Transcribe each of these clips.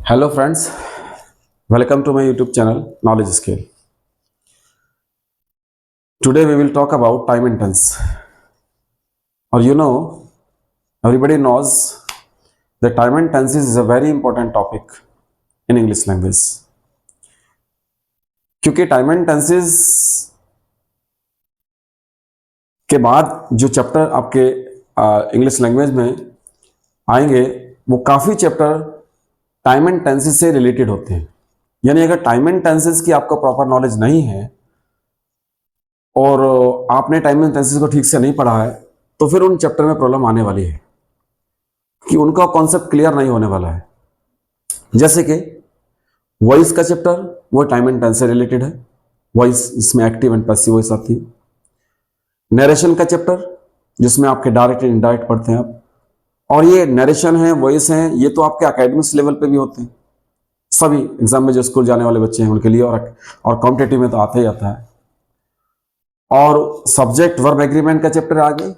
Hello friends, welcome to my YouTube channel Knowledge Scale. Today we will talk about time and tense. Or everybody knows that time and tenses is a very important topic in English language. क्योंकि time and tenses के बाद जो chapter आपके English language में आएंगे वो काफ़ी chapter time and tenses से रिलेटेड होते हैं। यानी अगर टाइम एंड टेंसेस की आपको प्रॉपर नॉलेज नहीं है और आपने टाइम एंड टेंसेस को ठीक से नहीं पढ़ा है तो फिर उन चैप्टर में प्रॉब्लम आने वाली है कि उनका कॉन्सेप्ट क्लियर नहीं होने वाला है। जैसे कि वॉइस का चैप्टर वो टाइम एंड टेंस से रिलेटेड है, वॉइस जिसमें एक्टिव एंड पैसिव वॉइस आती है। नरेशन का चैप्टर जिसमें आपके डायरेक्ट एंड इनडायरेक्ट पढ़ते हैं आप, और ये नरेशन है, वॉइस है, ये तो आपके एकेडमिक्स लेवल पे भी होते हैं सभी एग्जाम में जो स्कूल जाने वाले बच्चे हैं उनके लिए, और कॉम्पिटिटिव में तो आता ही आता है। और सब्जेक्ट वर्ब एग्रीमेंट का चैप्टर आगे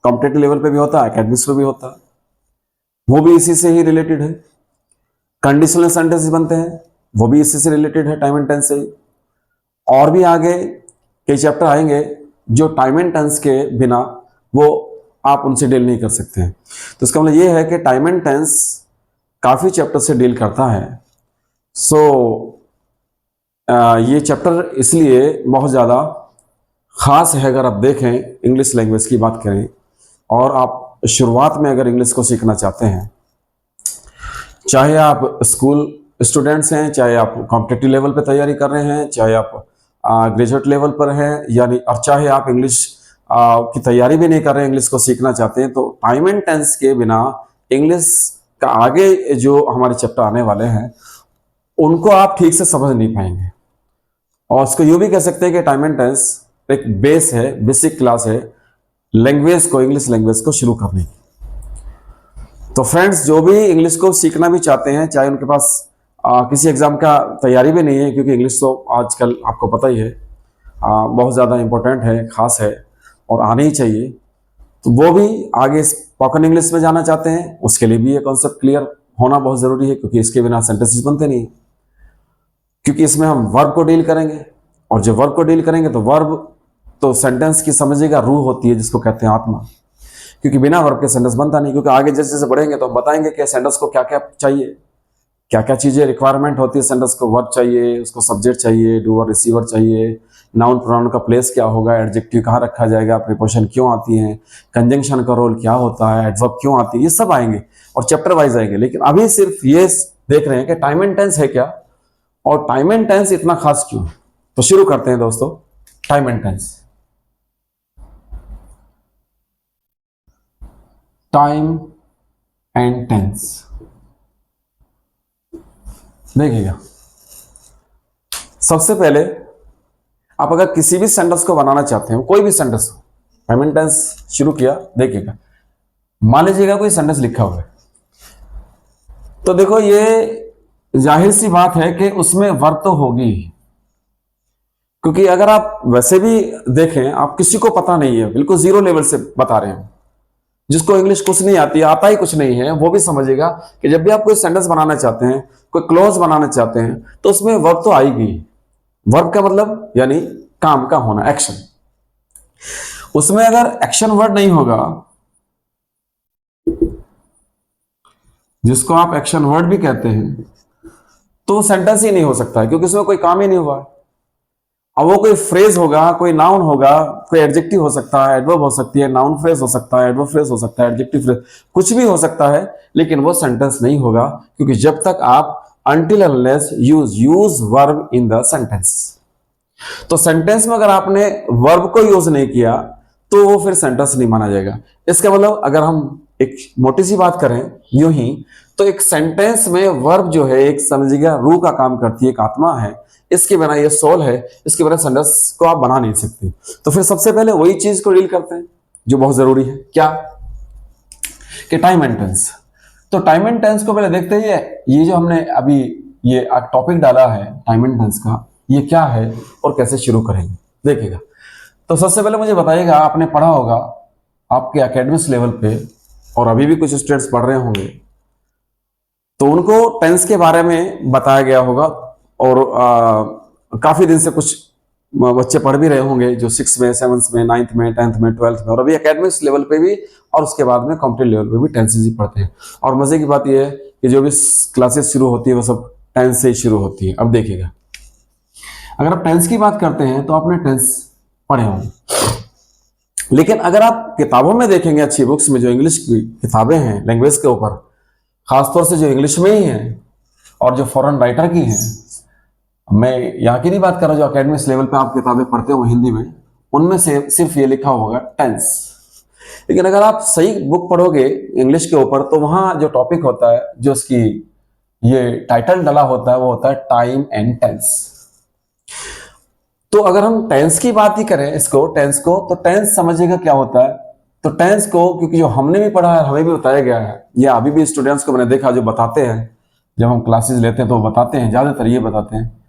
कॉम्पिटिटिव लेवल पे भी होता है, एकेडमिक्स पे भी होता है, वो भी इसी से ही रिलेटेड है। कंडीशनल सेंटेंस बनते हैं वो भी इसी से रिलेटेड है, टाइम एंड टेंस से। और भी आगे कई चैप्टर आएंगे जो टाइम एंड टेंस के बिना वो आप उनसे डील नहीं कर सकते हैं। तो इसका मतलब ये है कि टाइम एंड टेंस काफ़ी चैप्टर से डील करता है। ये चैप्टर इसलिए बहुत ज़्यादा ख़ास है। अगर आप देखें इंग्लिश लैंग्वेज की बात करें और आप शुरुआत में अगर इंग्लिश को सीखना चाहते हैं, चाहे आप स्कूल स्टूडेंट्स हैं, चाहे आप कॉम्पिटिटिव लेवल पे तैयारी कर रहे हैं, चाहे आप ग्रेजुएट लेवल पर हैं, यानी और चाहे आप इंग्लिश की तैयारी भी नहीं कर रहे हैं, इंग्लिश को सीखना चाहते हैं, तो टाइम एंड टेंस के बिना इंग्लिश का आगे जो हमारे चैप्टर आने वाले हैं उनको आप ठीक से समझ नहीं पाएंगे। और उसको यूँ भी कह सकते हैं कि टाइम एंड टेंस एक बेस है, बेसिक क्लास है लैंग्वेज को, इंग्लिश लैंग्वेज को शुरू करने की। तो फ्रेंड्स, जो भी इंग्लिश को सीखना भी चाहते हैं, चाहे उनके पास किसी एग्जाम का तैयारी भी नहीं है, क्योंकि इंग्लिश तो आजकल आपको पता ही है बहुत ज़्यादा इम्पोर्टेंट है, ख़ास है और आने ही चाहिए, तो वो भी आगे स्पोकन इंग्लिश में जाना चाहते हैं, उसके लिए भी ये कॉन्सेप्ट क्लियर होना बहुत ज़रूरी है, क्योंकि इसके बिना सेंटेंसेस बनते नहीं। क्योंकि इसमें हम वर्ब को डील करेंगे, और जब वर्ब को डील करेंगे तो वर्ब तो सेंटेंस की समझिएगा रूह होती है, जिसको कहते हैं आत्मा। क्योंकि बिना वर्ब के सेंटेंस बनता नहीं। क्योंकि आगे जैसे जैसे बढ़ेंगे तो हम बताएंगे कि सेंटेंस को क्या क्या चाहिए, क्या क्या चीज़ें रिक्वायरमेंट होती है। सेंटेंस को वर्ब चाहिए, उसको सब्जेक्ट चाहिए, डूअर रिसीवर चाहिए, नाउन प्रोनाउन का प्लेस क्या होगा, एडजेक्टिव कहाँ रखा जाएगा, प्रीपोजिशन क्यों आती है, कंजंक्शन का रोल क्या होता है, एडवर्ब क्यों आती है, ये सब आएंगे और चैप्टर वाइज आएंगे। लेकिन अभी सिर्फ ये देख रहे हैं कि टाइम एंड टेंस है क्या और टाइम एंड टेंस इतना खास क्यों है। तो शुरू करते हैं दोस्तों, time and tense. Time and tense देखिएगा, सबसे पहले आप अगर किसी भी सेंटेंस को बनाना चाहते हैं, कोई भी सेंटेंस हो, टाइम एंड टेंस शुरू किया, देखिएगा मान लीजिएगा कोई सेंटेंस लिखा हुआ है, तो देखो ये जाहिर सी बात है कि उसमें वर्ब तो होगी। क्योंकि अगर आप वैसे भी देखें, आप किसी को पता नहीं है, बिल्कुल जीरो लेवल से बता रहे हैं, जिसको इंग्लिश कुछ नहीं आती, आता ही कुछ नहीं है, वो भी समझेगा कि जब भी आप कोई सेंटेंस बनाना चाहते हैं, कोई क्लोज बनाना चाहते हैं, तो उसमें वर्ब तो आएगी। वर्ब का मतलब यानी काम का होना, एक्शन। उसमें अगर एक्शन वर्ड नहीं होगा, जिसको आप एक्शन वर्ड भी कहते हैं, तो सेंटेंस ही नहीं हो सकता है, क्योंकि उसमें कोई काम ही नहीं हुआ। अब वो कोई फ्रेज होगा, कोई नाउन होगा, कोई एडजेक्टिव हो सकता है, एडवर्ब हो सकती है, नाउन फ्रेज हो सकता है, एडवर्ब फ्रेज हो सकता है, एडजेक्टिव फ्रेज, कुछ भी हो सकता है, लेकिन वो सेंटेंस नहीं होगा। क्योंकि जब तक आप until unless use verb in the sentence, तो सेंटेंस में अगर आपने वर्ब को यूज नहीं किया तो वो फिर सेंटेंस नहीं माना जाएगा। इसका मतलब अगर हम एक मोटी सी बात करें यूं ही, तो एक सेंटेंस में वर्ब जो है, एक समझिएगा रूह का काम करती है, एक आत्मा है, इसके बिना, ये सोल है, इसके बिना सेंटेंस को आप बना नहीं सकते। तो फिर सबसे पहले वही चीज को डील करते हैं जो बहुत जरूरी है, क्या कि टाइम एंड टेंस। तो टाइम एंड टेंस को पहले देखते हैं, ये जो हमने अभी ये टॉपिक डाला है टाइम एंड टेंस का, ये क्या है और कैसे शुरू करेंगे, देखिएगा। तो सबसे पहले मुझे बताइएगा, आपने पढ़ा होगा आपके एकेडमिक्स लेवल पे, और अभी भी कुछ स्टूडेंट्स पढ़ रहे होंगे, तो उनको टेंस के बारे में बताया गया होगा। और काफी दिन से कुछ बच्चे पढ़ भी रहे होंगे जो 6 में, 7 में, 9th में, 10th में, 12th में, और अभी एकेडमिक्स लेवल पे भी और उसके बाद में कॉम्पिटिटिव लेवल पे भी टेंसेज ही पढ़ते हैं। और मजे की बात यह है कि जो भी क्लासेस शुरू होती है वो सब टेंस से ही शुरू होती है। अब देखिएगा, अगर आप टेंस की बात करते हैं तो आपने टेंस पढ़े होंगे, लेकिन अगर आप किताबों में देखेंगे, अच्छी बुक्स में जो इंग्लिश की किताबें हैं लैंग्वेज के ऊपर, खासतौर से जो इंग्लिश में ही हैं और जो फॉरेन राइटर की हैं, मैं यहाँ की नहीं बात कर रहा, जो एकेडमिक्स लेवल पे आप किताबें पढ़ते हो हिंदी में, उनमें से सिर्फ ये लिखा होगा टेंस। लेकिन अगर आप सही बुक पढ़ोगे इंग्लिश के ऊपर तो वहां जो टॉपिक होता है, जो उसकी ये टाइटल डला होता है, वो होता है टाइम एंड टेंस। तो अगर हम टेंस की बात ही करें, इसको टेंस को, तो टेंस समझिएगा क्या होता है। तो टेंस को, क्योंकि जो हमने भी पढ़ा है, हमें भी बताया गया है, या अभी भी स्टूडेंट्स को मैंने देखा जो बताते हैं, जब हम क्लासेस लेते हैं तो बताते हैं, ज्यादातर ये बताते हैं।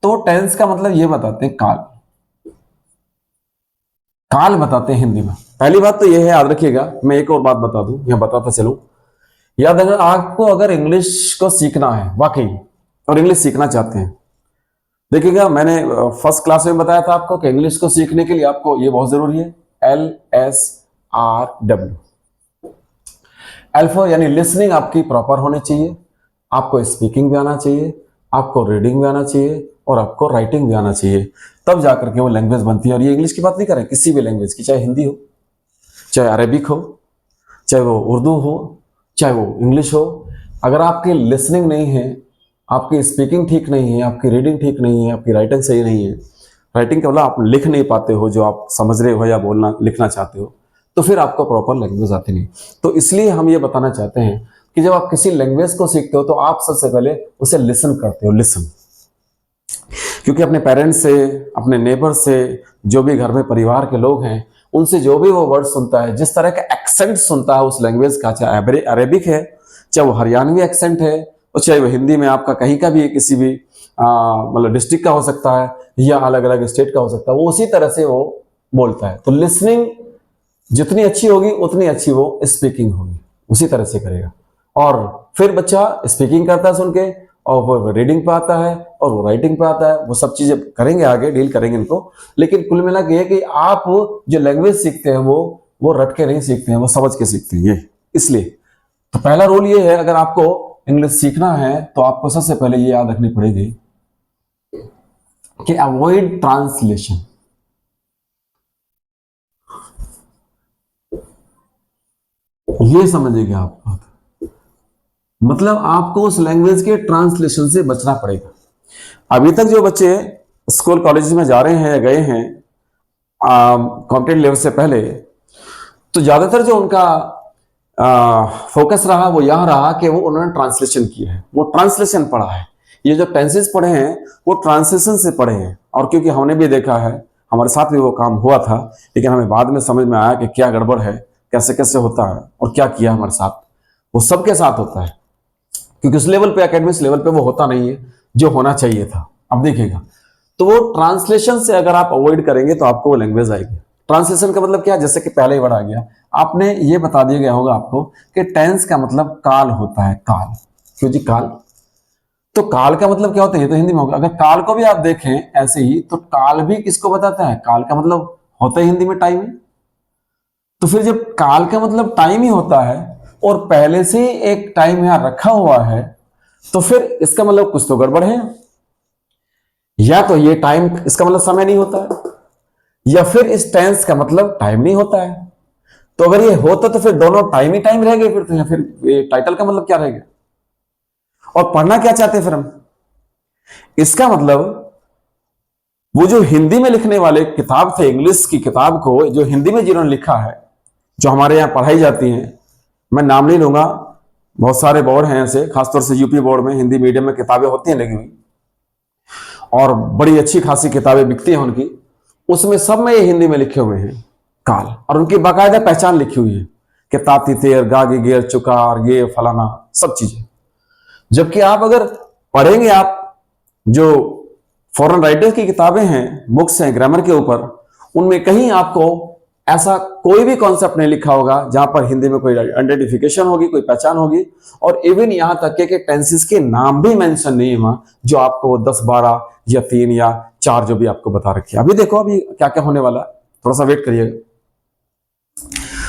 तो टेंस का मतलब ये बताते हैं काल, काल बताते हैं हिंदी में। पहली बात तो ये है, याद रखिएगा। मैं एक और बात बता दूं, यहां बताता चलूं, याद अगर आपको अगर इंग्लिश को सीखना है वाकई, और इंग्लिश सीखना चाहते हैं, देखिएगा मैंने फर्स्ट क्लास में बताया था आपको कि इंग्लिश को सीखने के लिए आपको ये बहुत जरूरी है, LSRW। अल्फा यानी लिसनिंग आपकी प्रॉपर होनी चाहिए, आपको स्पीकिंग भी आना चाहिए, आपको रीडिंग भी आना चाहिए, और आपको राइटिंग भी आना चाहिए, तब जाकर के वो लैंग्वेज बनती है। और ये इंग्लिश की बात नहीं करें, किसी भी लैंग्वेज की, चाहे हिंदी हो, चाहे अरेबिक हो, चाहे वो उर्दू हो, चाहे वो इंग्लिश हो। अगर आपकी लिसनिंग नहीं है, आपकी स्पीकिंग ठीक नहीं है, आपकी रीडिंग ठीक नहीं है, आपकी राइटिंग सही नहीं है, राइटिंग का मतलब आप लिख नहीं पाते हो जो आप समझ रहे हो या बोलना लिखना चाहते हो, तो फिर आपको प्रॉपर लैंग्वेज आती नहीं। तो इसलिए हम ये बताना चाहते हैं कि जब आप किसी लैंग्वेज को सीखते हो तो आप सबसे पहले उसे लिसन करते हो, लिसन। क्योंकि अपने पेरेंट्स से, अपने नेबर से, जो भी घर में परिवार के लोग हैं, उनसे जो भी वो वर्ड सुनता है, जिस तरह का एक्सेंट सुनता है उस लैंग्वेज का, चाहे अरेबिक है, चाहे वो हरियाणवी एक्सेंट है, और चाहे वो हिंदी में आपका कहीं का भी किसी भी मतलब डिस्ट्रिक्ट का हो सकता है, या अलग अलग स्टेट का हो सकता है, वो उसी तरह से वो बोलता है। तो लिसनिंग जितनी अच्छी होगी उतनी अच्छी वो स्पीकिंग होगी, उसी तरह से करेगा। और फिर बच्चा स्पीकिंग करता है सुन के, और वो रीडिंग पे आता है, और वो राइटिंग पे आता है। वो सब चीजें करेंगे, आगे डील करेंगे इनको। लेकिन कुल मिला के ये कि आप जो लैंग्वेज सीखते हैं वो रट के नहीं सीखते हैं, वो समझ के सीखते हैं। ये इसलिए तो पहला रूल ये है, अगर आपको इंग्लिश सीखना है तो आपको सबसे पहले ये याद रखनी पड़ेगी कि अवॉइड ट्रांसलेशन। ये समझिएगा आप बात, मतलब आपको उस लैंग्वेज के ट्रांसलेशन से बचना पड़ेगा। अभी तक जो बच्चे स्कूल कॉलेज में जा रहे हैं या गए हैं कॉम्पिटेटिव लेवल से पहले, तो ज्यादातर जो उनका फोकस रहा वो यह रहा कि वो उन्होंने ट्रांसलेशन किया है, वो ट्रांसलेशन पढ़ा है। ये जो टेंसेस पढ़े हैं वो ट्रांसलेशन से पढ़े हैं। और क्योंकि हमने भी देखा है, हमारे साथ भी वो काम हुआ था, लेकिन हमें बाद में समझ में आया कि क्या गड़बड़ है, कैसे कैसे होता है, और क्या किया हमारे साथ। वो सबके साथ होता है, क्योंकि उस लेवल पे, एकेडमिक्स लेवल पे वो होता नहीं है जो होना चाहिए था। अब देखिएगा, तो वो ट्रांसलेशन से अगर आप अवॉइड करेंगे तो आपको वो लैंग्वेज आएगी। ट्रांसलेशन का मतलब क्या है, जैसे कि पहले ही वर्ड आ गया, आपने ये बता दिया गया होगा आपको कि टेंस का मतलब काल होता है। काल, क्यों जी काल? तो काल का मतलब क्या होता है, ये तो हिंदी में होगा। अगर काल को भी आप देखें ऐसे ही, तो काल भी किसको बताता है? काल का मतलब होता है हिंदी में टाइम ही। तो फिर जब काल का मतलब टाइम ही होता है और पहले से ही एक टाइम यहां रखा हुआ है, तो फिर इसका मतलब कुछ तो गड़बड़ है। या तो ये टाइम, इसका मतलब समय नहीं होता है, या फिर इस टेंस का मतलब टाइम नहीं होता है। तो अगर ये होता तो फिर दोनों टाइम ही टाइम रह गए फिर तो, या फिर ये टाइटल का मतलब क्या रहेगा? और पढ़ना क्या चाहते हैं फिर हम? इसका मतलब वो जो हिंदी में लिखने वाले किताब थे, इंग्लिश की किताब को जो हिंदी में जिन्होंने लिखा है, जो हमारे यहाँ पढ़ाई जाती है, मैं नाम नहीं लूंगा, बहुत सारे बोर्ड हैं ऐसे, खासतौर से यूपी बोर्ड में हिंदी मीडियम में किताबें होती हैं लगी हुई, और बड़ी अच्छी खासी किताबें बिकती हैं उनकी। उसमें सब में ये हिंदी में लिखे हुए हैं काल, और उनकी बाकायदा पहचान लिखी हुई है कि ताती तेर, गागी गेर, चुकार, ये फलाना सब चीजें। जबकि आप अगर पढ़ेंगे, आप जो फॉरेन राइटर्स की किताबें हैं, बुक्स हैं ग्रामर के ऊपर, उनमें कहीं आपको ऐसा कोई भी कॉन्सेप्ट नहीं लिखा होगा जहां पर हिंदी में कोई आइडेंटिफिकेशन होगी, कोई पहचान होगी, और इवन यहां तक के टेंसेस के नाम भी मेंशन नहीं है वहां, जो आपको 10 12 या 3 या 4 जो भी आपको बता रखे। अभी देखो अभी क्या क्या होने वाला है, थोड़ा सा वेट करिएगा।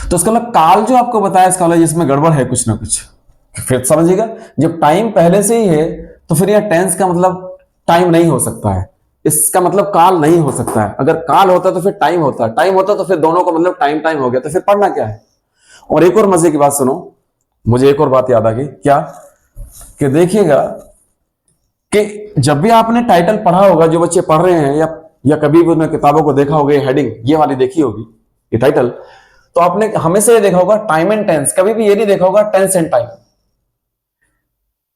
तो इसका मतलब काल जो आपको बताया, इसका मतलब इसमें गड़बड़ है कुछ ना कुछ। फिर समझिएगा, जब टाइम पहले से ही है तो फिर यह टेंस का मतलब टाइम नहीं हो सकता है, इसका मतलब काल नहीं हो सकता है। अगर काल होता तो फिर टाइम होता, टाइम होता तो फिर दोनों का मतलब टाइम टाइम हो गया, तो फिर पढ़ना क्या है। और एक और मजे की बात सुनो, मुझे एक और बात याद आ गई, क्या कि देखिएगा कि जब भी आपने टाइटल पढ़ा होगा, जो बच्चे पढ़ रहे हैं या कभी भी उन्होंने किताबों को देखा होगा, हेडिंग ये वाली देखी होगी, ये टाइटल, तो आपने हमेशा ये देखा होगा टाइम एंड टेंस, कभी भी ये नहीं देखा होगा टेंस एंड टाइम।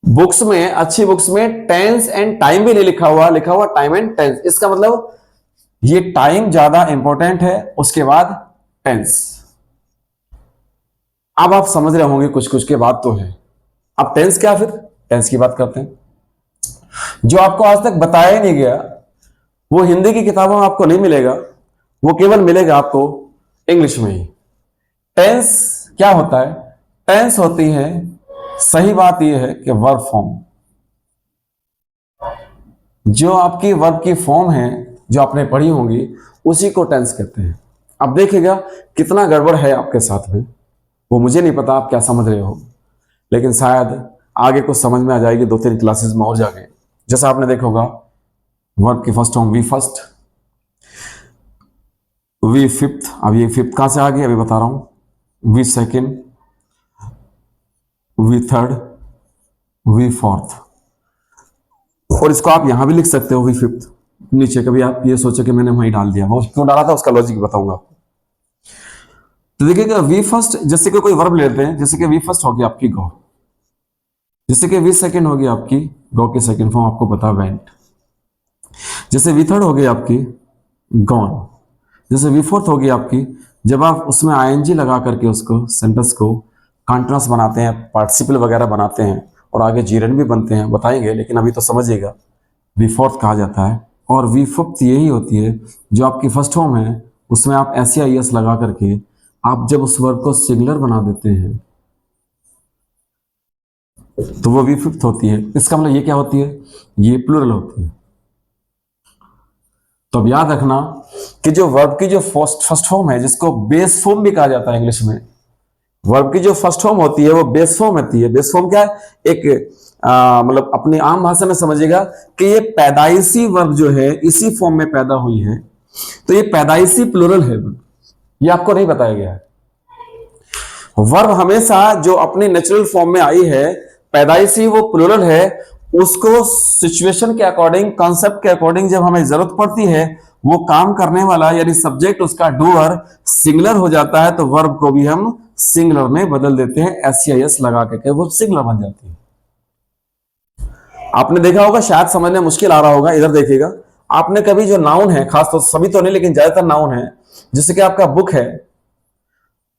बुक्स में, अच्छी बुक्स में टेंस एंड टाइम भी नहीं लिखा हुआ, लिखा हुआ टाइम एंड टेंस। इसका मतलब ये टाइम ज्यादा इंपॉर्टेंट है, उसके बाद टेंस। अब आप समझ रहे होंगे कुछ कुछ के बात तो है। अब टेंस क्या, फिर टेंस की बात करते हैं। जो आपको आज तक बताया ही नहीं गया, वो हिंदी की किताबों में आपको नहीं मिलेगा, वो केवल मिलेगा आपको इंग्लिश में ही। टेंस क्या होता है? टेंस होती है, सही बात यह है कि वर्ब फॉर्म, जो आपकी वर्ब की फॉर्म है जो आपने पढ़ी होंगी, उसी को टेंस कहते हैं। अब देखिएगा कितना गड़बड़ है आपके साथ में, वो मुझे नहीं पता आप क्या समझ रहे हो, लेकिन शायद आगे कुछ समझ में आ जाएगी 2-3 क्लासेस में और जाके। जैसा आपने देखा होगा वर्ब की first form V first, V fifth, अब ये फिफ्थ कहां से आ गई अभी बता रहा हूं, V second, V third, V fourth, और इसको आप यहां भी लिख सकते हो वी फिफ्थ नीचे। कभी आप ये सोचो कि मैंने वहीं डाल दिया, वो क्यों डाला था उसका लॉजिक बताऊंगा आपको। तो देखिएगा वी फर्स्ट, जैसे कि कोई वर्ब लेते हैं, जैसे कि वी फर्स्ट होगी आपकी गो, जैसे कि वी सेकेंड होगी आपकी गो की सेकेंड फॉर्म आपको पता वेंट, जैसे वी थर्ड होगी आपकी गॉन, जैसे वी फोर्थ होगी आपकी जब आप उसमें आईएनजी लगा करके उसको सेंटेंस को कॉन्टिन्यूअस बनाते हैं, पार्टिसिपल वगैरह बनाते हैं, और आगे जीरन भी बनते हैं, बताएंगे, लेकिन अभी तो समझिएगा वी फोर्थ कहा जाता है। और वी फिफ्थ यही होती है जो आपकी फर्स्ट फॉर्म है, उसमें आप एस लगा करके आप जब उस वर्ब को सिंगुलर बना देते हैं तो वो वी फिफ्थ होती है। इसका मतलब ये क्या होती है, ये प्लूरल होती है। तो अब याद रखना कि जो वर्ब की जो फर्स्ट फॉर्म है, जिसको बेस फॉर्म भी कहा जाता है इंग्लिश में, वर्ब की जो फर्स्ट फॉर्म होती है वो बेस फॉर्म होती है। बेस फॉर्म क्या है, एक मतलब अपनी आम भाषा में समझिएगा कि ये पैदाइशी वर्ब जो है इसी फॉर्म में पैदा हुई है, तो ये पैदाइशी प्लूरल है, ये आपको नहीं बताया गया है। वर्ब हमेशा जो अपनी नेचुरल फॉर्म में आई है, पैदाइशी वो प्लूरल है, उसको सिचुएशन के अकॉर्डिंग, कॉन्सेप्ट के अकॉर्डिंग जब हमें जरूरत पड़ती है, वो काम करने वाला यानी सब्जेक्ट उसका डूअर सिंगुलर हो जाता है, तो वर्ब को भी हम सिंगुलर में बदल देते हैं, एस लगा के वो सिंगुलर बन जाती है। आपने देखा होगा, शायद समझने मुश्किल आ रहा होगा, इधर देखिएगा, आपने कभी जो नाउन है, खास तो सभी तो नहीं लेकिन ज्यादातर नाउन है, जैसे कि आपका बुक है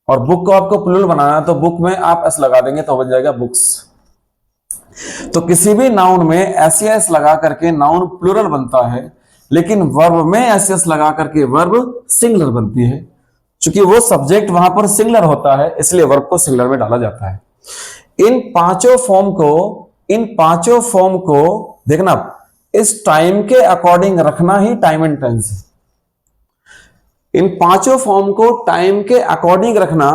और बुक को आपको प्लूरल बनाना है, तो बुक में आप एस लगा देंगे तो बन जाएगा बुक्स। तो किसी भी नाउन में एस लगा करके नाउन प्लूरल बनता है, लेकिन वर्ब में एस लगा करके वर्ब सिंगुलर बनती है। क्योंकि वो सब्जेक्ट वहां पर सिंगुलर होता है, इसलिए वर्ब को सिंगुलर में डाला जाता है। इन पांचों फॉर्म को देखना, इस टाइम के अकॉर्डिंग रखना ही टाइम एंड टेंस है। इन पांचों फॉर्म को टाइम के अकॉर्डिंग रखना।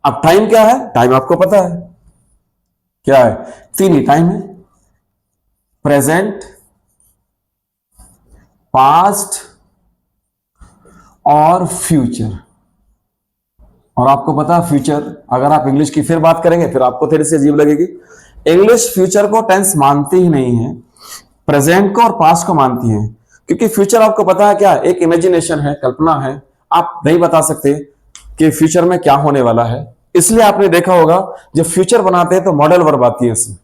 अब टाइम क्या है, टाइम आपको पता है क्या है, 3 ही टाइम है, प्रेजेंट, पास्ट और फ्यूचर। और आपको पता है फ्यूचर, अगर आप इंग्लिश की फिर बात करेंगे फिर आपको थोड़ी सी अजीब लगेगी, इंग्लिश फ्यूचर को टेंस मानती ही नहीं है, प्रेजेंट को और पास्ट को मानती है। क्योंकि फ्यूचर आपको पता है क्या, एक इमेजिनेशन है, कल्पना है, आप नहीं बता सकते कि फ्यूचर में क्या होने वाला है। इसलिए आपने देखा होगा जब फ्यूचर बनाते हैं तो मॉडल वर्ब आती है इसमें,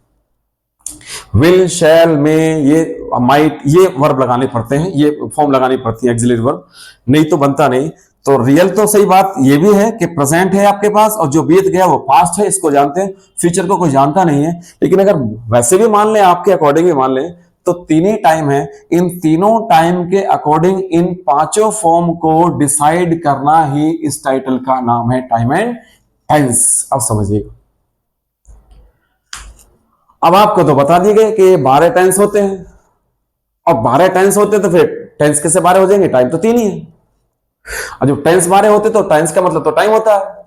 विल, शैल, में, ये माइट, ये वर्ब लगाने पड़ते हैं, ये फॉर्म लगानी पड़ती है एक्सिलरी वर्ब, नहीं तो बनता नहीं। तो रियल तो सही बात ये भी है कि प्रेजेंट है आपके पास और जो बीत गया वो पास्ट है, इसको जानते हैं, फ्यूचर को कोई जानता नहीं है। लेकिन अगर वैसे भी मान लें, आपके अकॉर्डिंग भी मान लें, तो तीन ही टाइम है, इन तीनों टाइम के अकॉर्डिंग इन पांचों फॉर्म को डिसाइड करना ही इस टाइटल का नाम है टाइम एंड टेंस। अब समझिएगा, अब आपको तो बता दिए गए कि 12 टेंस होते हैं, अब 12 टेंस होते हैं तो फिर टेंस कैसे 12 हो जाएंगे, टाइम तो 3 ही है। और जब टेंस 12 होते तो टेंस का मतलब तो टाइम होता है।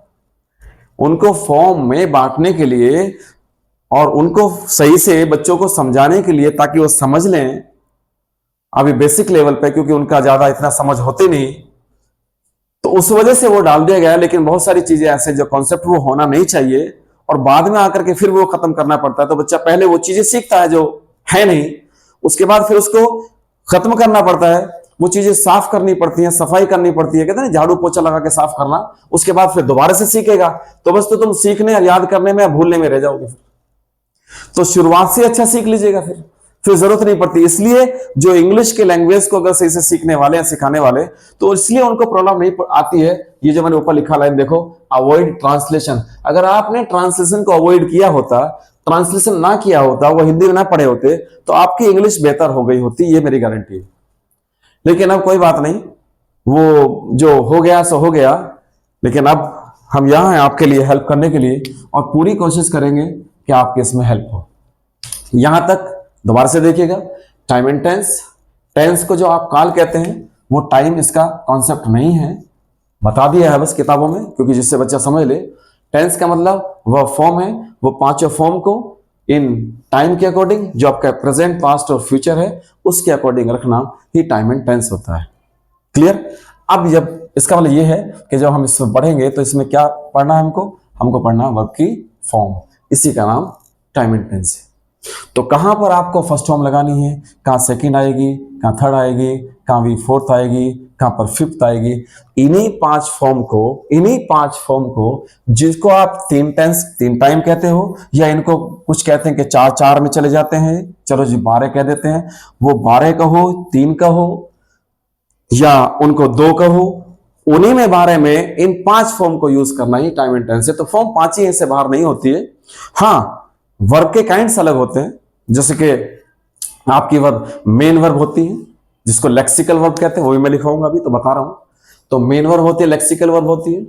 उनको फॉर्म में बांटने के लिए और उनको सही से बच्चों को समझाने के लिए ताकि वो समझ लें अभी बेसिक लेवल पे, क्योंकि उनका ज्यादा इतना समझ होते नहीं, तो उस वजह से वो डाल दिया गया। लेकिन बहुत सारी चीजें ऐसे जो कॉन्सेप्ट वो होना नहीं चाहिए और बाद में आकर के फिर वो खत्म करना पड़ता है, तो बच्चा पहले वो चीजें सीखता है जो है नहीं, उसके बाद फिर उसको खत्म करना पड़ता है, वो चीजें साफ करनी पड़ती हैं, सफाई करनी पड़ती है, कहते हैं झाड़ू पोछा लगा के साफ करना, उसके बाद फिर दोबारा से सीखेगा। तो बस तो तुम सीखने और याद करने में भूलने में रह जाओगे। तो शुरुआत से अच्छा सीख लीजिएगा, फिर जरूरत नहीं पड़ती। इसलिए जो इंग्लिश के लैंग्वेज को अगर सही से सीखने वाले हैं, सिखाने वाले, तो इसलिए उनको प्रॉब्लम नहीं आती है। ये जो मैंने ऊपर लिखा लाइन देखो, अवॉइड ट्रांसलेशन। अगर आपने ट्रांसलेशन को अवॉइड किया होता, ट्रांसलेशन ना किया होता, वो हिंदी में ना पढ़े होते, तो आपकी इंग्लिश बेहतर हो गई होती, ये मेरी गारंटी है। लेकिन अब कोई बात नहीं, वो जो हो गया सो हो गया। लेकिन अब हम यहां हैं आपके लिए हेल्प करने के लिए, और पूरी कोशिश करेंगे कि आपके इसमें हेल्प हो। यहां तक दोबारा से देखिएगा, टाइम एंड टेंस। टेंस को जो आप काल कहते हैं, वो टाइम इसका कॉन्सेप्ट नहीं है, बता दिया है बस किताबों में, क्योंकि जिससे बच्चा समझ ले। टेंस का मतलब वह फॉर्म है, वो पांचों फॉर्म को इन टाइम के अकॉर्डिंग, जो आपका प्रेजेंट, पास्ट और फ्यूचर है, उसके अकॉर्डिंग रखना ही टाइम एंड टेंस होता है। क्लियर? अब जब इसका मतलब ये है कि जब हम इसमें पढ़ेंगे तो इसमें क्या पढ़ना है हमको पढ़ना वर्ब की फॉर्म, इसी का नाम टाइम एंड टेंस है। तो कहां पर आपको फर्स्ट फॉर्म लगानी है, कहां सेकंड आएगी, कहां थर्ड आएगी, कहां भी फोर्थ आएगी, कहां पर फिफ्थ आएगी। इन्हीं पांच फॉर्म को जिसको आप तीन टाइम कहते हो, या इनको कुछ कहते हैं कि चार में चले जाते हैं, चलो जी 12 कह देते हैं, वो 12 कहो, 3 कहो, या उनको 2 कहो, उन्हीं में 12 में इन 5 फॉर्म को यूज करना ही टाइम एंड टेंस है। तो फॉर्म 5 ही से बाहर नहीं होती है। हाँ, वर्ब के काइंड्स अलग होते हैं, जैसे कि आपकी वर्ब मेन वर्ब होती है, जिसको लेक्सिकल वर्ब कहते हैं, वो भी मैं लिखाऊंगा, अभी तो बता रहा हूं। तो मेन वर्ब होती है, लेक्सिकल वर्ब होती है,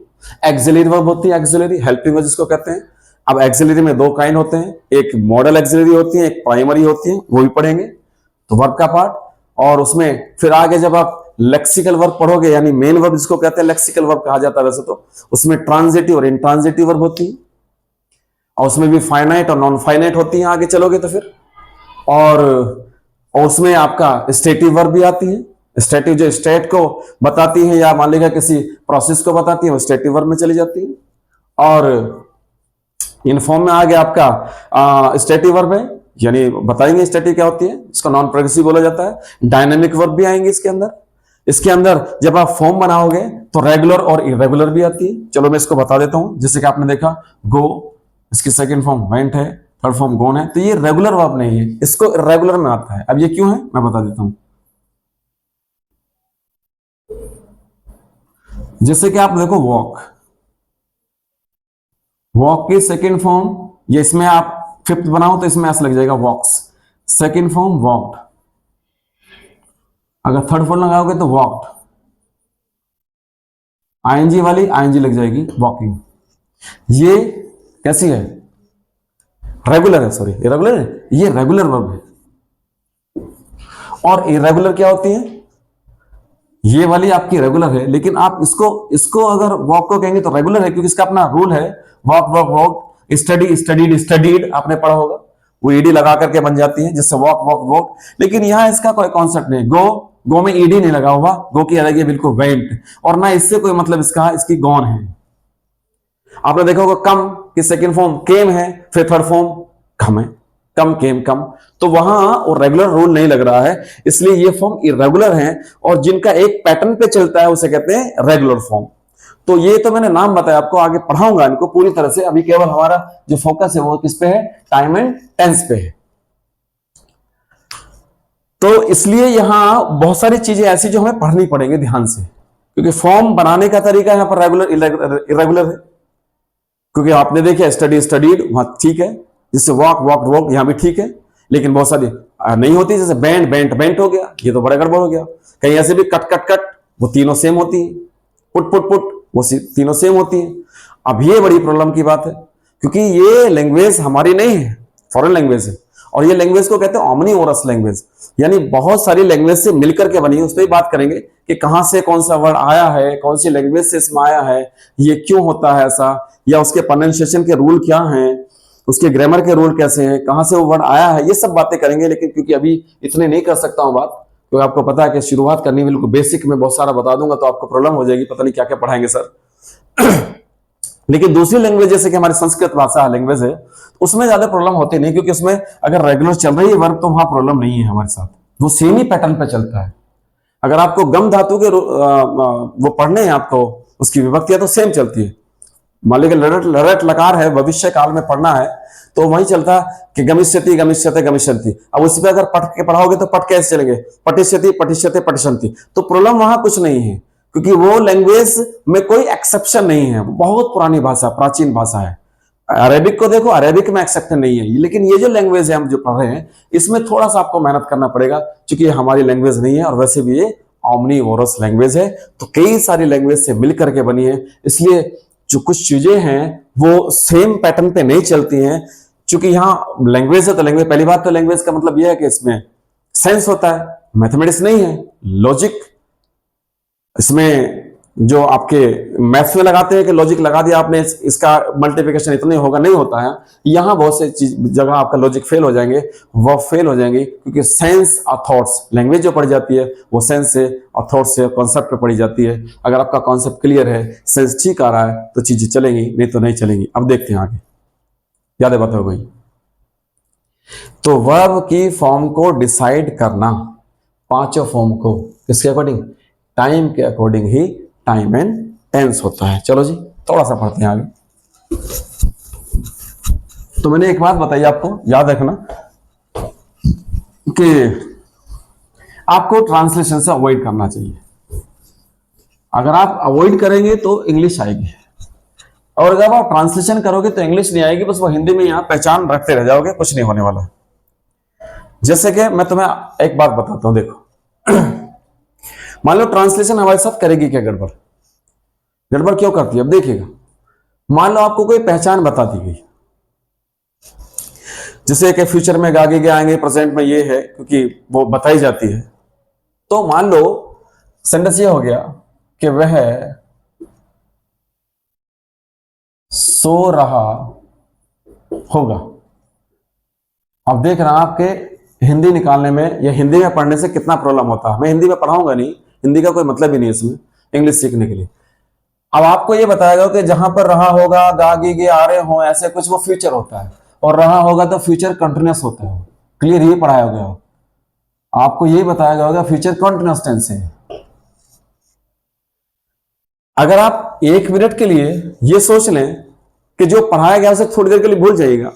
एक्सिलरी वर्ब होती है, एक्सिलरी हेल्पिंग वर्ब जिसको कहते हैं। अब एक्सिलरी में 2 काइंड होते हैं, एक मॉडल एक्सिलरी होती है, एक प्राइमरी होती है, वो भी पढ़ेंगे। तो वर्ब का पार्ट, और उसमें फिर आगे जब आप लेक्सिकल वर्ब पढ़ोगे, यानी मेन वर्ब जिसको कहते हैं लेक्सिकल वर्ब कहा जाता है वैसे तो, उसमें ट्रांजिटिव और इंट्रांजिटिव वर्ब होती है, और उसमें भी फाइनाइट और नॉन फाइनाइट होती है, आगे चलोगे तो फिर। और उसमें आपका स्टेटिव वर्ब भी आती है। स्टेटिव जो स्टेट को बताती है, या मान लीजिए किसी प्रोसेस को बताती है, वो स्टेटिव वर्ब में चली जाती है। और इन फॉर्म में आ गया आपका स्टेटिव वर्ब है, यानी बताएंगे स्टेटिव क्या होती है, इसको नॉन प्रोग्रेसिव बोला जाता है। डायनेमिक वर्ब भी आएंगे इसके अंदर जब आप फॉर्म बनाओगे तो रेगुलर और इरेगुलर भी आती है। चलो मैं इसको बता देता हूं। जैसे कि आपने देखा गो, इसकी सेकंड फॉर्म वेंट है, थर्ड फॉर्म गोन है, तो ये रेगुलर वर्ब नहीं है, इसको इरेगुलर में आता है। अब ये क्यों है मैं बता देता हूं। जैसे कि आप देखो वॉक की सेकंड फॉर्म, ये इसमें आप फिफ्थ बनाओ तो इसमें ऐसा लग जाएगा वॉक्स, सेकंड फॉर्म वॉक्ड। अगर थर्ड फॉर्म लगाओगे तो वॉक्ड, आईएनजी वाली आईएनजी लग जाएगी वॉकिंग। ये कैसी है, रेगुलर है, सॉरी इरेगुलर है, ये रेगुलर वर्ब है। और इरेगुलर क्या होती है, ये वाली आपकी रेगुलर है, लेकिन आप इसको अगर वॉक को कहेंगे तो रेगुलर है, क्योंकि इसका अपना रूल है। वॉक, स्टडी स्टडीड आपने पढ़ा होगा, वो ईडी लगा करके बन जाती है, जिससे वॉक। लेकिन यहां इसका कोई कॉन्सेप्ट नहीं, गो में ईडी नहीं लगा हुआ, गो की अलग है बिल्कुल वेंट, और ना इससे कोई मतलब इसकी गॉन है। आपने देखा होगा कम की सेकंड फॉर्म केम है, फिर थर्ड फॉर्म कम है, कम केम कम, तो वहां वो रेगुलर रूल नहीं लग रहा है, इसलिए ये फॉर्म इरेगुलर हैं। और जिनका एक पैटर्न पे चलता है उसे कहते हैं रेगुलर फॉर्म। तो ये तो मैंने नाम बताया, आपको आगे पढ़ाऊंगा इनको पूरी तरह से। अभी केवल हमारा जो फोकस है वो किस पे है, टाइम एंड टेंस पे है। तो इसलिए यहां बहुत सारी चीजें ऐसी जो हमें पढ़नी पड़ेंगी ध्यान से, क्योंकि फॉर्म बनाने का तरीका यहां पर रेगुलर इरेगुलर है। क्योंकि आपने देखा स्टडी स्टडीड वहां ठीक है, जिससे वॉक यहां भी ठीक है, लेकिन बहुत सारी नहीं होती, जैसे बैंड बेंट बेंट हो गया, ये तो बड़ा गड़बड़ हो गया। कहीं ऐसे भी कट कट कट, वो तीनों सेम होती है। पुट पुट पुट, वो तीनों सेम होती है। अब ये बड़ी प्रॉब्लम की बात है, क्योंकि ये लैंग्वेज हमारी नहीं है, फॉरेन लैंग्वेज है। और ये लैंग्वेज को कहते हैं ओमनीओरस लैंग्वेज, यानी बहुत सारी लैंग्वेज से मिलकर के बनी है। उस पर बात करेंगे कि कहां से कौन सा वर्ड आया है, कौन सी लैंग्वेज से इसमें आया है, ये क्यों होता है ऐसा, या उसके प्रोनाउंसिएशन के रूल क्या हैं, उसके ग्रामर के रूल कैसे हैं, कहां से वो वर्ड आया है, ये सब बातें करेंगे। लेकिन क्योंकि अभी इतने नहीं कर सकता हूं बात, क्योंकि आपको पता है कि शुरुआत करनी बिल्कुल बेसिक में बहुत सारा बता दूंगा तो आपको प्रॉब्लम हो जाएगी, पता नहीं क्या क्या पढ़ाएंगे सर। लेकिन दूसरी लैंग्वेज जैसे कि हमारी संस्कृत भाषा लैंग्वेज है, उसमें ज्यादा प्रॉब्लम होती नहीं, क्योंकि उसमें अगर रेगुलर चल रही है वर्ब तो वहां प्रॉब्लम नहीं है हमारे साथ, वो सेम ही पैटर्न पे चलता है। अगर आपको गम धातु के वो पढ़ने हैं आपको, उसकी विभक्तियां तो सेम चलती है। मान लीजिए लरट लरट लकार है, भविष्य काल में पढ़ना है तो वही चलता कि गमिष्यति गमिष्यते गमिष्यन्ति। अब उसी पे अगर पढ़ के पढ़ाओगे तो पढ़ कैसे चलेंगे, पठिष्यति पठिष्यते पठिष्यन्ति। तो प्रॉब्लम वहां कुछ नहीं है, क्योंकि वो लैंग्वेज में कोई एक्सेप्शन नहीं है, बहुत पुरानी भाषा, प्राचीन भाषा है। अरेबिक को देखो, अरेबिक में एक्सेप्शन नहीं है, लेकिन ये जो लैंग्वेज है हम जो पढ़ रहे हैं, इसमें थोड़ा सा आपको मेहनत करना पड़ेगा, क्योंकि हमारी लैंग्वेज नहीं है और वैसे भी ये ओमनीवोरस लैंग्वेज है, तो कई सारी लैंग्वेज से मिलकर के बनी है। इसलिए जो कुछ चीजें हैं वो सेम पैटर्न पे नहीं चलती हैं। चूंकि यहाँ लैंग्वेज है तो लैंग्वेज, पहली बात तो लैंग्वेज का मतलब यह है कि इसमें सेंस होता है, मैथमेटिक्स नहीं है, लॉजिक। इसमें जो आपके मैथ्स में लगाते हैं कि लॉजिक लगा दिया आपने, इसका मल्टीप्लिकेशन इतने होगा, नहीं होता है। यहाँ बहुत से चीज जगह आपका लॉजिक फेल हो जाएंगे, वो फेल हो जाएंगे, क्योंकि सेंस और थॉट्स, लैंग्वेज जो पढ़ी जाती है वो सेंस से और थॉट्स से, कॉन्सेप्ट पे पढ़ी जाती है। अगर आपका कॉन्सेप्ट क्लियर है, सेंस ठीक आ रहा है, तो चीजें चलेंगी, नहीं तो नहीं चलेंगी। अब देखते हैं आगे, याद है बात हो गई। तो वर्ब की फॉर्म को डिसाइड करना, पांचों फॉर्म को किसके अकॉर्डिंग, टाइम के अकॉर्डिंग ही टाइम एंड टेंस होता है। चलो जी थोड़ा सा पढ़ते हैं आगे। तो मैंने एक बात बताई आपको, याद रखना कि आपको ट्रांसलेशन से अवॉइड करना चाहिए। अगर आप अवॉइड करेंगे तो इंग्लिश आएगी, और अगर आप ट्रांसलेशन करोगे तो इंग्लिश नहीं आएगी, बस वो हिंदी में यहां पहचान रखते रह जाओगे, कुछ नहीं होने वाला। जैसे कि मैं तुम्हें एक बात बताता हूं, देखो मान लो ट्रांसलेशन हमारे साथ करेगी क्या गड़बड़, गड़बड़ क्यों करती है, अब देखिएगा। मान लो आपको कोई पहचान बता दी गई, जैसे कि फ्यूचर में आगे के आएंगे, प्रेजेंट में ये है, क्योंकि वो बताई जाती है। तो मान लो सेंटेंस ये हो गया कि वह सो रहा होगा। अब देख रहा आपके हिंदी निकालने में या हिंदी में पढ़ने से कितना प्रॉब्लम होता है। मैं हिंदी में पढ़ाऊंगा नहीं, हिंदी का कोई मतलब ही नहीं इसमें, इंग्लिश सीखने के लिए। अब आपको ये बताएगा कि जहां पर रहा होगा, गागी गे आ रहे हो, ऐसे कुछ, वो फ्यूचर होता है, और रहा होगा तो फ्यूचर कंटिन्यूस होता है। क्लियर, ये पढ़ाया गया, आपको यही बताया गया होगा फ्यूचर कंटिन्यूस टेंस है। अगर आप एक मिनट के लिए ये सोच लें कि जो पढ़ाया गया उसे थोड़ी देर के लिए भूल जाइएगा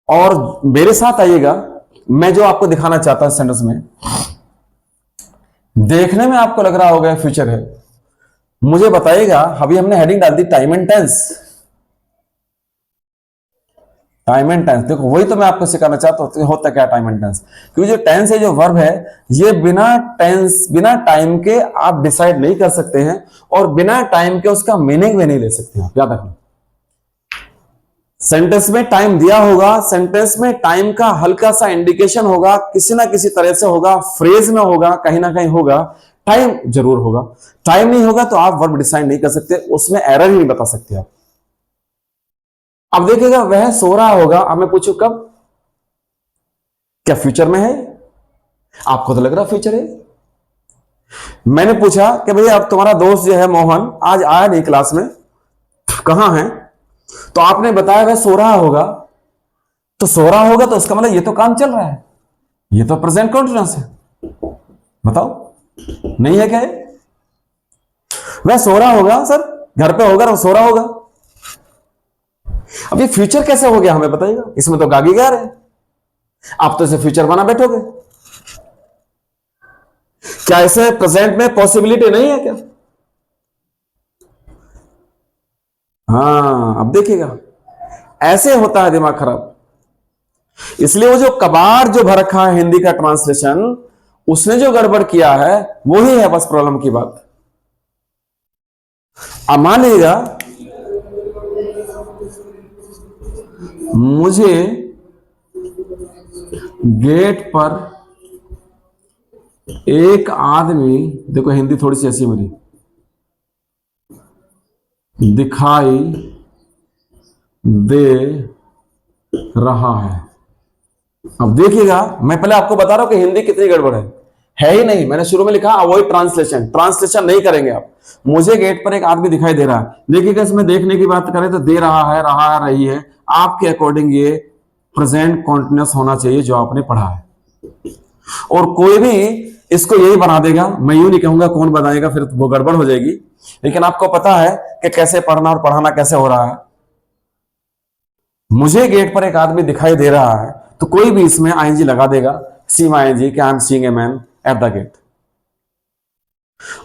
और मेरे साथ आइएगा, मैं जो आपको दिखाना चाहता हूं सेंटेंस में, देखने में आपको लग रहा होगा फ्यूचर है, मुझे बताइएगा। अभी हमने हेडिंग डाल दी time and tense, time and tense. देखो वही तो मैं आपको सिखाना चाहता हूं, होता क्या टाइम एंड टेंस। क्योंकि जो टेंस है, जो वर्ब है, ये बिना टेंस, बिना टाइम के आप डिसाइड नहीं कर सकते हैं, और बिना टाइम के उसका मीनिंग भी नहीं ले सकते हैं, याद रखना। सेंटेंस में टाइम दिया होगा, सेंटेंस में टाइम का हल्का सा इंडिकेशन होगा, किसी ना किसी तरह से होगा, फ्रेज में होगा, कहीं ना कहीं होगा, टाइम जरूर होगा। टाइम नहीं होगा तो आप वर्ब डिसाइड नहीं कर सकते, उसमें एरर ही नहीं बता सकते आप। अब देखिएगा, वह सो रहा होगा, अब मैं पूछूं कब, क्या फ्यूचर में है? आपको तो लग रहा फ्यूचर है। मैंने पूछा कि भैया अब तुम्हारा दोस्त जो है मोहन आज आया नहीं क्लास में, कहां है? तो आपने बताया वह सो रहा होगा, तो सो रहा होगा तो इसका मतलब ये तो काम चल रहा है, ये तो प्रेजेंट कंटीन्यूअस है। बताओ, नहीं है क्या? वह सो रहा होगा सर, घर पे होगा और सो रहा होगा। अब ये फ्यूचर कैसे हो गया हमें बताइएगा, इसमें तो गागी गा रहे, आप तो इसे फ्यूचर बना बैठोगे। क्या इसे प्रेजेंट में पॉसिबिलिटी नहीं है क्या? हाँ, अब देखिएगा, ऐसे होता है दिमाग खराब। इसलिए वो जो कबाड़ जो भर रखा है हिंदी का ट्रांसलेशन, उसने जो गड़बड़ किया है वो ही है बस प्रॉब्लम की बात। अब मान लीजिएगा मुझे गेट पर एक आदमी, देखो हिंदी थोड़ी सी ऐसी मेरी, दिखाई दे रहा है। अब देखिएगा, मैं पहले आपको बता रहा हूं कि हिंदी कितनी गड़बड़ है ही नहीं। मैंने शुरू में लिखा अवॉइड ट्रांसलेशन, ट्रांसलेशन नहीं करेंगे आप। मुझे गेट पर एक आदमी दिखाई दे रहा है, देखिएगा इसमें देखने की बात करें तो दे रहा है, रही है, आपके अकॉर्डिंग ये प्रेजेंट कॉन्टिन्यूअस होना चाहिए जो आपने पढ़ा है। और कोई भी इसको यही बना देगा, मैं यूं नहीं कहूंगा कौन बनाएगा, फिर वो गड़बड़ हो जाएगी। लेकिन आपको पता है कि कैसे पढ़ना और पढ़ाना कैसे हो रहा है। मुझे गेट पर एक आदमी दिखाई दे रहा है, तो कोई भी इसमें आईएनजी लगा देगा, सी आईएनजी, कि I am seeing a man at the gate.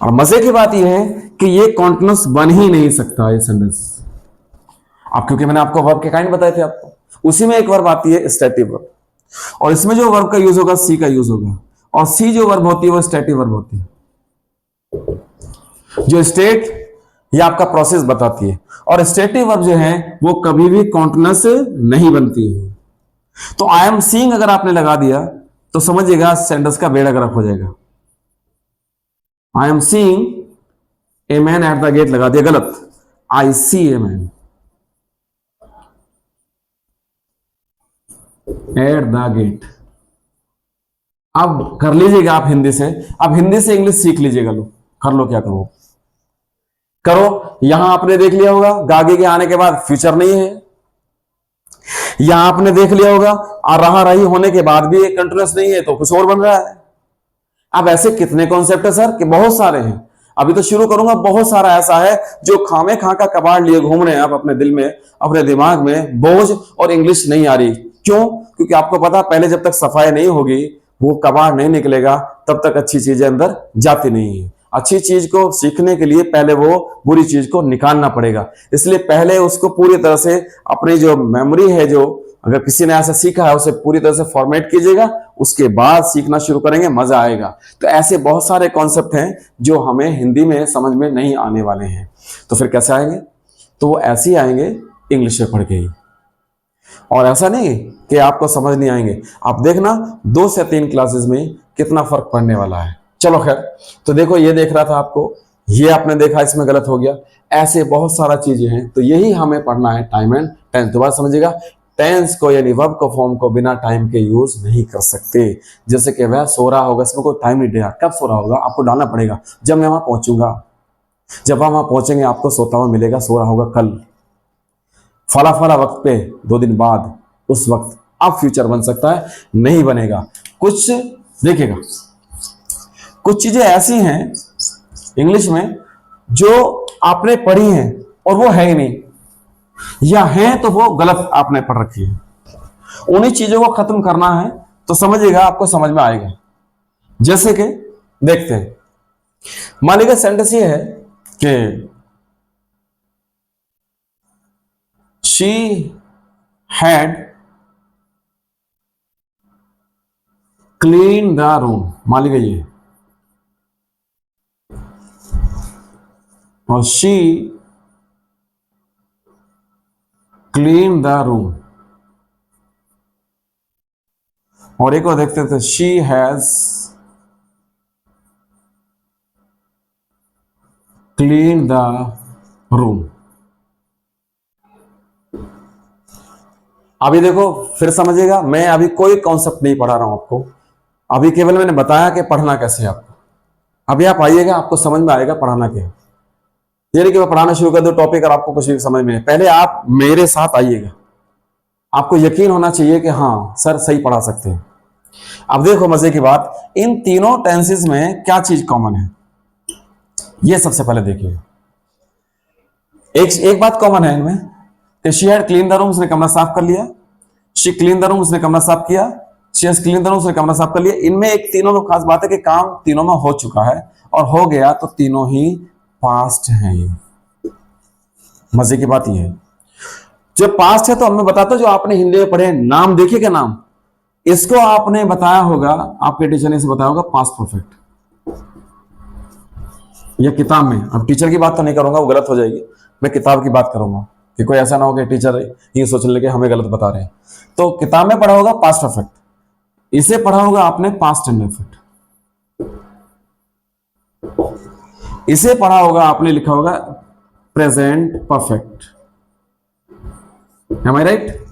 और मजे की बात यह है कि ये कॉन्टिन्यूअस बन ही नहीं सकता ये सेंटेंस। अब क्योंकि मैंने आपको वर्ब के काइंड बताए थे आपको, उसी में एक वर्ब आती है स्टैटिक वर्ब, और इसमें जो वर्ब का यूज होगा सी का यूज होगा, और सी जो वर्ब होती है वो स्टैटिक वर्ब होती है। जो स्टेट ये आपका प्रोसेस बताती है, और स्टैटिक वर्ब जो है वो कभी भी कॉन्टिन्यूअस नहीं बनती है। तो आई एम सीइंग अगर आपने लगा दिया तो समझिएगा सेंटेंस का बेड़ा गर्क हो जाएगा। I am seeing a man at the gate लगा दिया, गलत। I see a man at the gate. अब कर लीजिएगा आप हिंदी से, अब हिंदी से इंग्लिश सीख लीजिएगा। लो कर लो, क्या करो करो। यहां आपने देख लिया होगा गागे के आने के बाद फ्यूचर नहीं है, यहां आपने देख लिया होगा और रहा रही होने के बाद भी एक कंटिन्यूअस नहीं है, तो कुछ और बन रहा है। अब ऐसे कितने कॉन्सेप्ट है सर कि बहुत सारे हैं। अभी तो शुरू करूंगा, बहुत सारा ऐसा है जो खामे खा का कबाड़ लिए घूम रहे हैं आप अपने दिल में, अपने दिमाग में बोझ, और इंग्लिश नहीं आ रही। क्यों? क्योंकि आपको पता पहले जब तक सफाई नहीं होगी वो कबाड़ नहीं निकलेगा, तब तक अच्छी चीजें अंदर जाती नहीं है। अच्छी चीज को सीखने के लिए पहले वो बुरी चीज को निकालना पड़ेगा। इसलिए पहले उसको पूरी तरह से अपनी जो मेमोरी है, जो अगर किसी ने ऐसा सीखा है उसे पूरी तरह से फॉर्मेट कीजिएगा, उसके बाद सीखना शुरू करेंगे, मजा आएगा। तो ऐसे बहुत सारे कॉन्सेप्ट हैं जो हमें हिंदी में समझ में नहीं आने वाले हैं। तो फिर कैसे आएंगे? तो वो ऐसे ही आएंगे इंग्लिश में पढ़ के ही, और ऐसा नहीं कि आपको समझ नहीं आएंगे। आप देखना 2 से 3 क्लासेस में कितना फर्क पड़ने वाला है। चलो खैर, तो देखो ये देख रहा था आपको, ये आपने देखा इसमें गलत हो गया। ऐसे बहुत सारा चीजें हैं, तो यही हमें पढ़ना है टाइम एंड टेंस। दोबारा समझिएगा, टेंस को यानी वर्ब को फॉर्म को बिना टाइम के यूज नहीं कर सकते। जैसे कि वह सो रहा होगा, इसमें कोई टाइम नहीं दिया, कब सो रहा होगा आपको डालना पड़ेगा, जब मैं वहां पहुंचूंगा। जब वहां पहुंचेंगे आपको सोता हुआ मिलेगा, सो रहा होगा कल फला फला वक्त पे 2 दिन बाद, उस वक्त। अब फ्यूचर बन सकता है, नहीं बनेगा। कुछ देखिएगा, कुछ चीजें ऐसी हैं इंग्लिश में जो आपने पढ़ी हैं और वो है ही नहीं, या है तो वो गलत आपने पढ़ रखी है। उन्हीं चीजों को खत्म करना है तो समझिएगा, आपको समझ में आएगा। जैसे कि देखते हैं, मान लीजिए सेंटेंस ये है कि she had clean the room, मान लीजिए ये, और शी क्लीन द रूम। और एक और देखते थे, she has clean the room. अभी देखो फिर समझिएगा, मैं अभी कोई कॉन्सेप्ट नहीं पढ़ा रहा हूं आपको, अभी केवल मैंने बताया कि पढ़ना कैसे है आपको। अभी आप आइएगा, आपको समझ में आएगा पढ़ाना क्या है। ये नहीं कि मैं पढ़ाना शुरू कर दूं टॉपिक और आपको कुछ भी समझ में नहीं। पहले आप मेरे साथ आइएगा, आपको यकीन होना चाहिए कि हाँ सर सही पढ़ा सकते हैं। अब देखो मजे की बात, इन तीनों टेंसेस में क्या चीज कॉमन है, ये सबसे पहले देखिए। एक बात कॉमन है इनमें कि she had clean the room, उसने कमरा साफ कर लिया। शी क्लीन द रूम, उसने कमरा साफ किया। She has clean the room, उसने कमरा साफ कर लिया। इनमें एक तीनों में खास बात है कि काम तीनों में हो चुका है, और हो गया तो तीनों ही पास्ट हैं। मजे की बात यह है, जब पास्ट है तो हमें बताता, जो आपने हिंदी में पढ़े नाम देखिए, क्या नाम इसको आपने बताया होगा, आपके टीचर ने इसे बताया होगा पास्ट परफेक्ट, या किताब में। अब टीचर की बात तो नहीं करूंगा, वो गलत हो जाएगी, मैं किताब की बात करूंगा कि कोई ऐसा ना हो कि टीचर ये सोच ले कि हमें गलत बता रहे हैं। तो किताब में पढ़ा होगा पास्ट परफेक्ट, इसे पढ़ा होगा आपने पास्ट इंडेफिनिट, इसे पढ़ा होगा आपने, लिखा होगा प्रेजेंट परफेक्ट। एम आई राइट?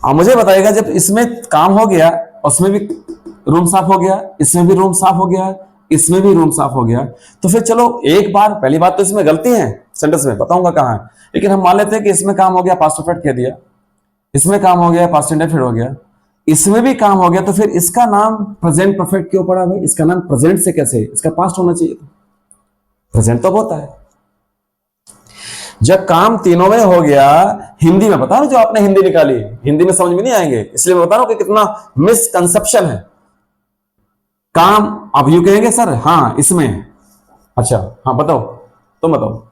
अब मुझे बताइएगा, जब इसमें काम हो गया, उसमें भी रूम साफ हो गया, इसमें भी रूम साफ हो गया, इसमें भी रूम साफ हो गया, तो फिर चलो एक बार, पहली बात तो इसमें गलती है सेंटेंस में, बताऊंगा कहां है, लेकिन हम मान लेते हैं कि इसमें काम हो गया पास्ट परफेक्ट कह दिया, इसमें काम हो गया पास्ट इंडेफिनिट हो गया, इसमें भी काम हो गया, तो फिर इसका नाम प्रेजेंट परफेक्ट क्यों पड़ा भाई? इसका नाम प्रेजेंट से कैसे? इसका पास्ट होना चाहिए, प्रेजेंट तो होता है। जब काम तीनों में हो गया, हिंदी में बता रहा हूं, जो आपने हिंदी निकाली, हिंदी में समझ में नहीं आएंगे, इसलिए मैं बता रहा हूं कि कितना मिसकंसेप्शन है। काम, अब यू कहेंगे सर हाँ इसमें, अच्छा हाँ बताओ, तुम बताओ।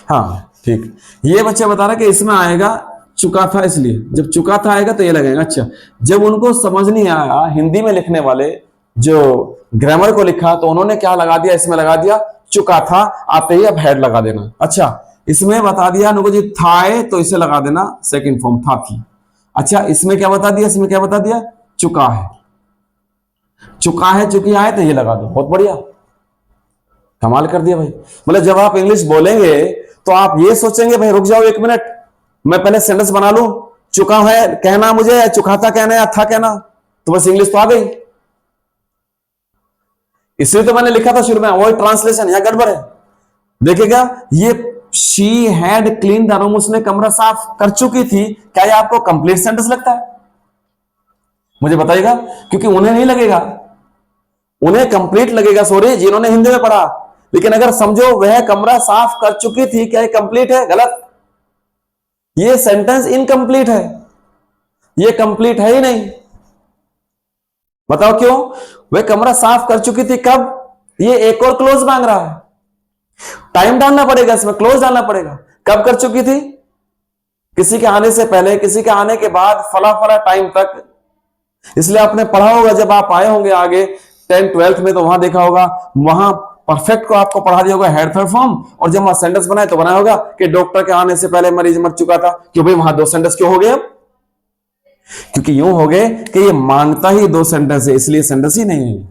हाँ ठीक, ये बच्चे बता रहे कि इसमें आएगा चुका था, इसलिए जब चुका था आएगा तो ये लगेगा। अच्छा, जब उनको समझ नहीं आया हिंदी में लिखने वाले जो ग्रामर को लिखा, तो उन्होंने क्या लगा दिया, इसमें लगा दिया चुका था, आते ही अब हेड लगा देना। अच्छा, इसमें बता दिया नुको जी था है, तो इसे लगा देना सेकंड फॉर्म था थी। अच्छा, इसमें क्या बता दिया, इसमें क्या बता दिया, चुका है, चुका है चुकी है, तो ये लगा दो, बहुत बढ़िया, कमाल कर दिया भाई। मतलब जब आप इंग्लिश बोलेंगे तो आप ये सोचेंगे भाई रुक जाओ एक मिनट, मैं पहले सेंटेंस बना लूं, चुका है कहना मुझे, चुका था कहना या था कहना, तो बस इंग्लिश तो आ गई। इसलिए तो मैंने लिखा था शुरू में वो ट्रांसलेशन या गड़बड़ है। देखिएगा, ये she had clean the room, उसने कमरा साफ कर चुकी थी, क्या ये आपको कंप्लीट सेंटेंस लगता है? मुझे बताइएगा, क्योंकि उन्हें नहीं लगेगा, उन्हें कंप्लीट लगेगा, सॉरी जिन्होंने हिंदी में पढ़ा। लेकिन अगर समझो वह कमरा साफ कर चुकी थी, क्या ये कंप्लीट है? गलत, ये सेंटेंस इनकंप्लीट है, ये कंप्लीट है ही नहीं। बताओ क्यों? वह कमरा साफ कर चुकी थी, कब? ये एक और क्लोज मांग रहा है, टाइम डालना पड़ेगा इसमें, क्लोज डालना पड़ेगा। कब कर चुकी थी? किसी के आने से पहले, किसी के आने के बाद, फला फला टाइम तक। इसलिए आपने पढ़ा होगा, जब आप आए होंगे आगे 10th 12th में, तो वहां देखा होगा, वहां परफेक्ट को आपको पढ़ा दिया होगा हेड थर्ड फॉर्म, और जब वहां सेंटेंस बनाए तो बनाया होगा कि डॉक्टर के आने से पहले मरीज मर चुका था। क्यों भाई? वहां दो सेंटेंस क्यों हो गए अब? क्योंकि यूं हो गए कि ये मांगता ही दो सेंटेंस है, इसलिए सेंटेंस ही नहीं है,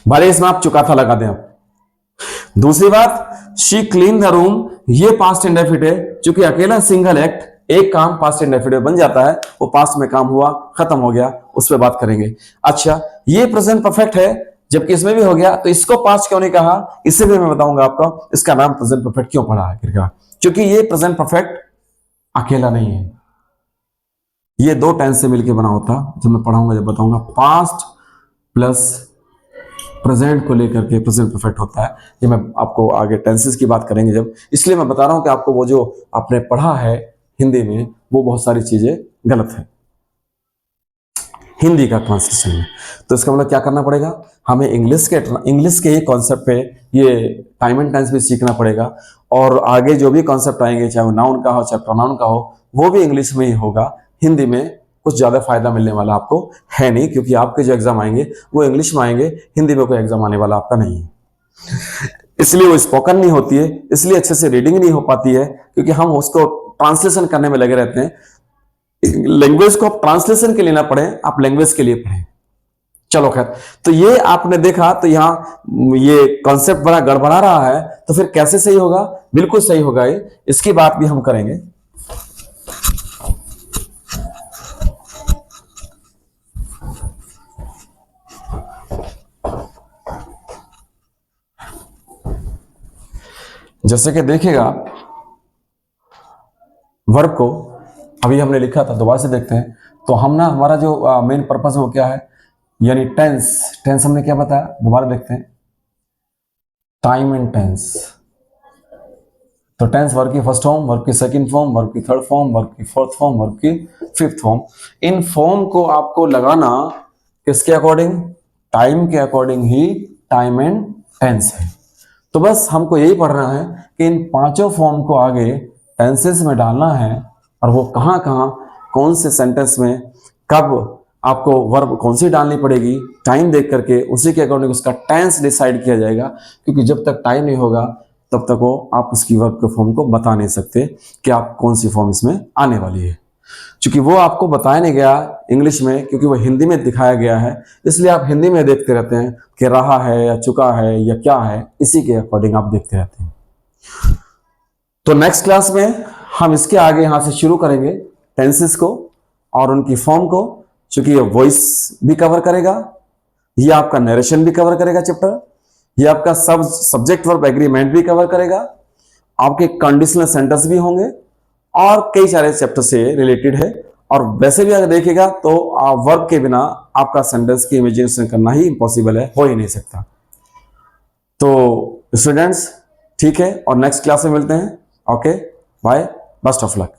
भले इसमें आप चुका था लगा दें आप। दूसरी बात, शी क्लीन द रूम, ये पास्ट इंडेफिनिट है, चूंकि अकेला सिंगल एक्ट, एक काम पास्ट इंडेफिनिट बन जाता है, वो पास्ट में काम हुआ, खत्म हो गया, उस पर बात करेंगे। अच्छा, ये प्रेजेंट परफेक्ट है, जबकि इसमें भी हो गया, तो इसको पास्ट क्यों नहीं कहा, इसे भी मैं बताऊंगा आपको, इसका नाम प्रेजेंट परफेक्ट क्यों पड़ा है, क्योंकि ये प्रेजेंट परफेक्ट अकेला नहीं है, ये दो टेंस से मिलकर बना होता, जब मैं पढ़ाऊंगा, जब बताऊंगा, पास्ट प्लस प्रेजेंट को लेकर के प्रेजेंट परफेक्ट होता है। ये मैं आपको आगे टेंसेस की बात करेंगे जब, इसलिए मैं बता रहा हूं कि आपको वो जो आपने पढ़ा है हिंदी में, वो बहुत सारी चीजें गलत है हिंदी का ट्रांसलेशन में। तो इसका मतलब क्या करना पड़ेगा, हमें इंग्लिश के ये कॉन्सेप्ट पे ये टाइम एंड टेंस भी सीखना पड़ेगा, और आगे जो भी कॉन्सेप्ट आएंगे, चाहे वो नाउन का हो चाहे प्रोनाउन का हो, वो भी इंग्लिश में ही होगा। हिंदी में कुछ ज्यादा फायदा मिलने वाला आपको है नहीं, क्योंकि आपके जो एग्जाम आएंगे वो इंग्लिश में आएंगे, हिंदी में कोई एग्जाम आने वाला आपका नहीं है, इसलिए वो स्पोकन नहीं होती है, इसलिए अच्छे से रीडिंग नहीं हो पाती है, क्योंकि हम उसको ट्रांसलेशन करने में लगे रहते हैं। लैंग्वेज को आप ट्रांसलेशन के लिए ना पढ़ें, आप लैंग्वेज के लिए पढ़ें। चलो खैर, तो ये आपने देखा, तो यहां ये कॉन्सेप्ट बड़ा गड़बड़ा रहा है, तो फिर कैसे सही होगा? बिल्कुल सही होगा ये, इसकी बात भी हम करेंगे। जैसे कि देखिएगा, वर्ब को अभी हमने लिखा था, दोबारा से देखते हैं, तो हम ना, हमारा जो मेन पर्पस वो क्या है, यानी टेंस हमने क्या बताया, दोबारा देखते हैं, टाइम एंड टेंस। तो टेंस वर्ब की फर्स्ट फॉर्म, वर्ब की सेकंड फॉर्म, वर्ब की थर्ड फॉर्म, वर्ब की फोर्थ फॉर्म, वर्ब की फिफ्थ फॉर्म। इन फॉर्म को आपको लगाना किसके अकॉर्डिंग? टाइम के अकॉर्डिंग ही टाइम एंड टेंस है। तो बस हमको यही पढ़ना है कि इन पांचों फॉर्म को आगे टेंसेस में डालना है, और वो कहां कहां, कौन से सेंटेंस में कब आपको वर्ब कौन सी डालनी पड़ेगी, टाइम देख करके उसी के अकॉर्डिंग उसका टेंस डिसाइड किया जाएगा, क्योंकि जब तक टाइम नहीं होगा तब तक वो आप उसकी वर्ब के फॉर्म को बता नहीं सकते कि आप कौन सी फॉर्म इसमें आने वाली है। क्योंकि वो आपको बताया नहीं गया इंग्लिश में, क्योंकि वो हिंदी में दिखाया गया है, इसलिए आप हिंदी में देखते रहते हैं कि रहा है या चुका है या क्या है, इसी के अकॉर्डिंग आप देखते रहते हैं। तो नेक्स्ट क्लास में हम इसके आगे यहां से शुरू करेंगे टेंसेस को और उनकी फॉर्म को, चूंकि ये वॉइस भी कवर करेगा, ये आपका नरेशन भी कवर करेगा चैप्टर, ये आपका सब्जेक्ट वर्ब एग्रीमेंट भी कवर करेगा, आपके कंडीशनल सेंटेंस भी होंगे और कई सारे चैप्टर से रिलेटेड है। और वैसे भी अगर देखिएगा तो वर्ब के बिना आपका सेंटेंस की इमेजिनेशन करना ही इम्पॉसिबल है, हो ही नहीं सकता। तो स्टूडेंट्स ठीक है, और नेक्स्ट क्लास में मिलते हैं। Okay bye, best of luck.